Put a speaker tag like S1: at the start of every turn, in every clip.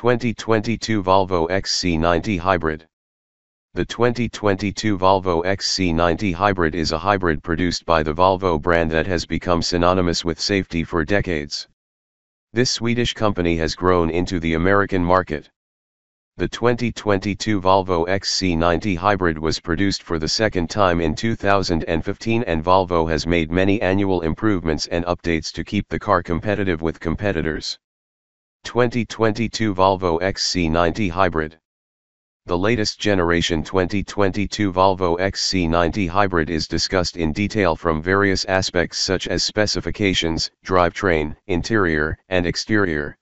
S1: 2022 Volvo XC90 Hybrid. The 2022 Volvo XC90 Hybrid is a hybrid produced by the Volvo brand that has become synonymous with safety for decades. This Swedish company has grown into the American market. The 2022 Volvo XC90 Hybrid was produced for the second time in 2015, and Volvo has made many annual improvements and updates to keep the car competitive with competitors. 2022 Volvo XC90 Hybrid. The latest generation 2022 Volvo XC90 Hybrid is discussed in detail from various aspects such as specifications, drivetrain, interior, and exterior.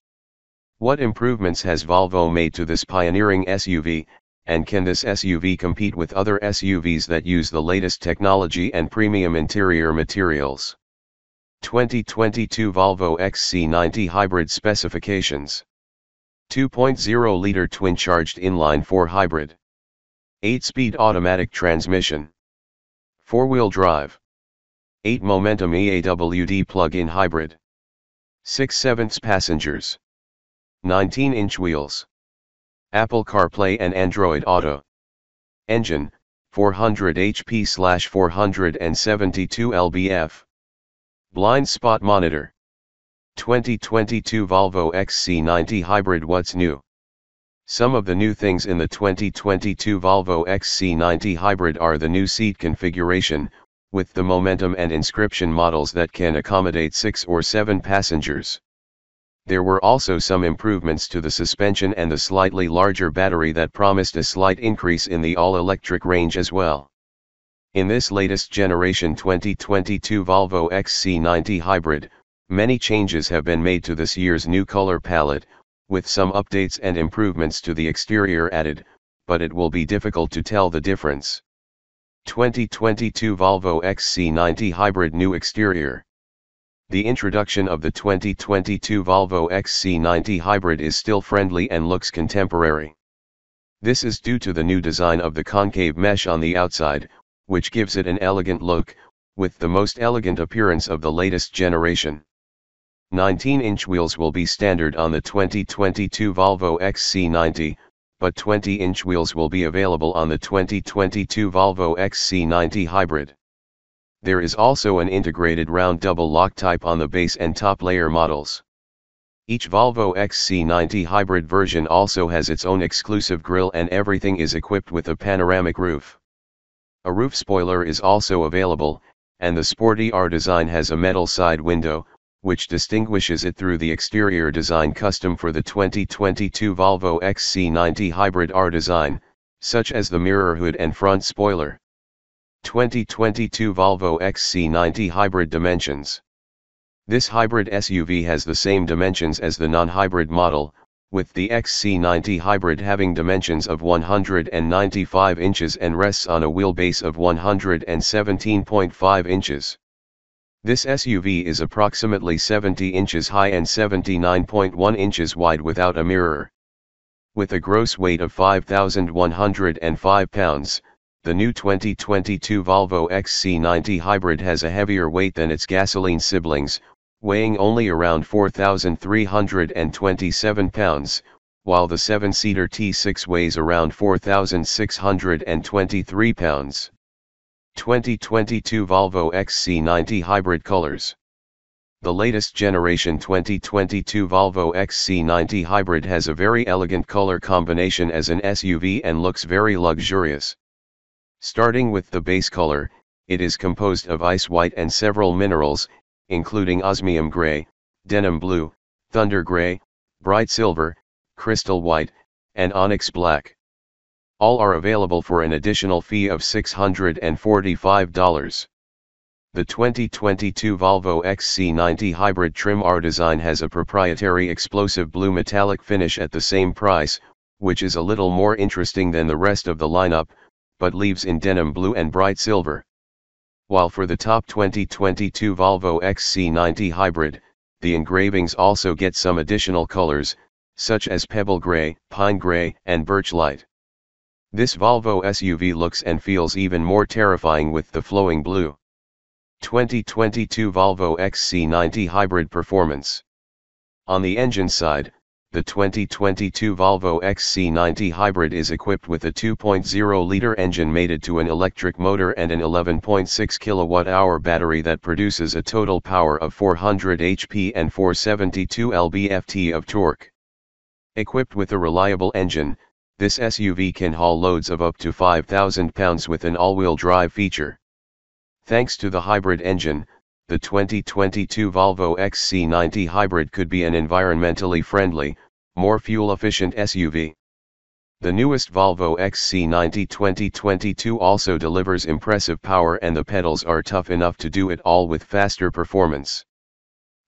S1: What improvements has Volvo made to this pioneering SUV, and can this SUV compete with other SUVs that use the latest technology and premium interior materials? 2022 Volvo XC90 Hybrid specifications. 2.0-liter twin-charged inline-4 hybrid. 8-speed automatic transmission. 4-wheel drive. 8-momentum EAWD plug-in hybrid. 6/7 passengers. 19-inch wheels. Apple CarPlay and Android Auto. Engine, 400 HP/472 lbf. Blind spot monitor. 2022 Volvo XC90 Hybrid. What's new? Some of the new things in the 2022 Volvo XC90 Hybrid are the new seat configuration, with the Momentum and Inscription models that can accommodate 6 or 7 passengers. There were also some improvements to the suspension and the slightly larger battery that promised a slight increase in the all-electric range as well. In this latest generation 2022 Volvo XC90 Hybrid, many changes have been made to this year's new color palette, with some updates and improvements to the exterior added, but it will be difficult to tell the difference. 2022 Volvo XC90 Hybrid new exterior. The introduction of the 2022 Volvo XC90 Hybrid is still friendly and looks contemporary. This is due to the new design of the concave mesh on the outside, which gives it an elegant look, with the most elegant appearance of the latest generation. 19-inch wheels will be standard on the 2022 Volvo XC90, but 20-inch wheels will be available on the 2022 Volvo XC90 Hybrid. There is also an integrated round double lock type on the base and top layer models. Each Volvo XC90 Hybrid version also has its own exclusive grille, and everything is equipped with a panoramic roof. A roof spoiler is also available, and the sporty R design has a metal side window, which distinguishes it through the exterior design custom for the 2022 Volvo XC90 Hybrid R design, such as the mirror hood and front spoiler. 2022 Volvo XC90 Hybrid dimensions. This hybrid SUV has the same dimensions as the non-hybrid model, with the XC90 Hybrid having dimensions of 195 inches and rests on a wheelbase of 117.5 inches. This SUV is approximately 70 inches high and 79.1 inches wide without a mirror. With a gross weight of 5,105 pounds, the new 2022 Volvo XC90 Hybrid has a heavier weight than its gasoline siblings, weighing only around 4,327 pounds, while the 7-seater T6 weighs around 4,623 pounds. 2022 Volvo XC90 Hybrid colors. The latest generation 2022 Volvo XC90 Hybrid has a very elegant color combination as an SUV and looks very luxurious. Starting with the base color, it is composed of ice white and several minerals, including osmium gray, denim blue, thunder gray, bright silver, crystal white, and onyx black. All are available for an additional fee of $645. The 2022 Volvo XC90 Hybrid trim R design has a proprietary explosive blue metallic finish at the same price, which is a little more interesting than the rest of the lineup, but leaves in denim blue and bright silver. While for the top 2022 Volvo XC90 Hybrid, the engravings also get some additional colors, such as pebble gray, pine gray, and birch light. This Volvo SUV looks and feels even more terrifying with the flowing blue. 2022 Volvo XC90 Hybrid performance. On the engine side, The 2022 Volvo XC90 Hybrid is equipped with a 2.0-liter engine mated to an electric motor and an 11.6 kWh battery that produces a total power of 400 HP and 472 lb-ft of torque. Equipped with a reliable engine, this SUV can haul loads of up to 5,000 pounds with an all-wheel drive feature. Thanks to the hybrid engine, the 2022 Volvo XC90 Hybrid could be an environmentally friendly, more fuel-efficient SUV. The newest Volvo XC90 2022 also delivers impressive power, and the pedals are tough enough to do it all with faster performance.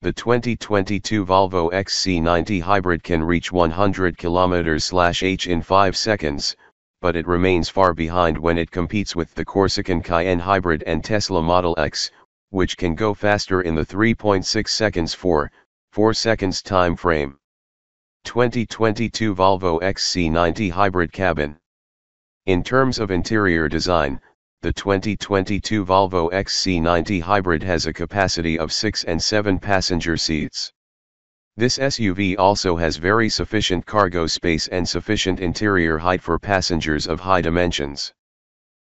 S1: The 2022 Volvo XC90 Hybrid can reach 100 km/h in 5 seconds, but it remains far behind when it competes with the Corsican Cayenne Hybrid and Tesla Model X, which can go faster in the 3.6 seconds 4 seconds time frame. 2022 Volvo XC90 Hybrid Cabin. In terms of interior design, the 2022 Volvo XC90 Hybrid has a capacity of 6 and 7 passenger seats. This SUV also has very sufficient cargo space and sufficient interior height for passengers of high dimensions.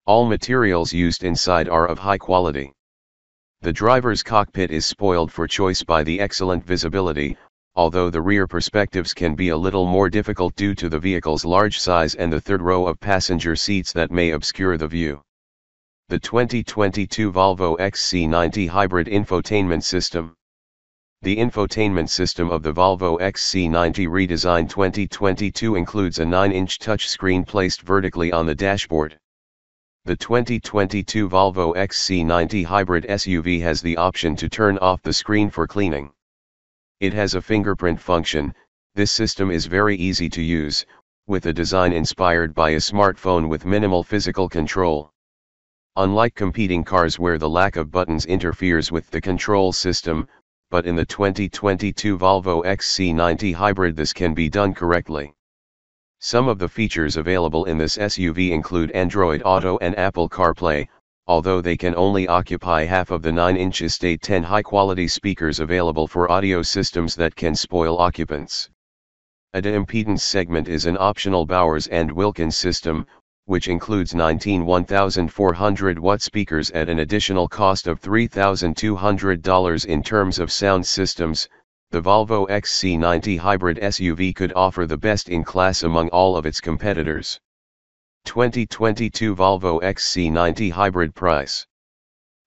S1: All materials used inside are of high quality. The driver's cockpit is spoiled for choice by the excellent visibility, although the rear perspectives can be a little more difficult due to the vehicle's large size and the third row of passenger seats that may obscure the view. The 2022 Volvo XC90 Hybrid Infotainment System. The infotainment system of the Volvo XC90 Redesign 2022 includes a 9-inch touchscreen placed vertically on the dashboard. The 2022 Volvo XC90 Hybrid SUV has the option to turn off the screen for cleaning. It has a fingerprint function. This system is very easy to use, with a design inspired by a smartphone with minimal physical control. Unlike competing cars where the lack of buttons interferes with the control system, but in the 2022 Volvo XC90 Hybrid this can be done correctly. Some of the features available in this SUV include Android Auto and Apple CarPlay, although they can only occupy half of the 9-inch Estate 10 high-quality speakers available for audio systems that can spoil occupants. A de-impedance segment is an optional Bowers and Wilkins system, which includes 19 1,400 watt speakers at an additional cost of $3,200 in terms of sound systems. The Volvo XC90 Hybrid SUV could offer the best in class among all of its competitors. 2022 Volvo XC90 Hybrid price.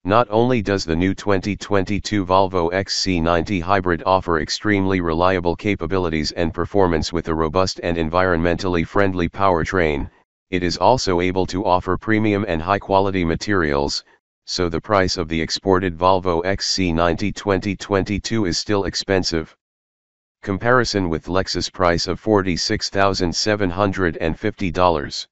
S1: Not only does the new 2022 Volvo XC90 Hybrid offer extremely reliable capabilities and performance with a robust and environmentally friendly powertrain, it is also able to offer premium and high-quality materials, so the price of the exported Volvo XC90 2022 is still expensive. Comparison with Lexus price of $46,750.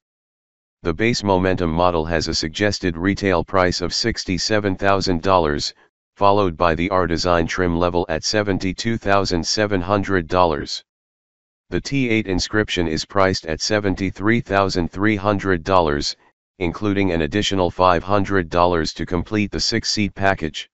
S1: The base Momentum model has a suggested retail price of $67,000, followed by the R-Design trim level at $72,700. The T8 Inscription is priced at $73,300, including an additional $500 to complete the 6-seat package.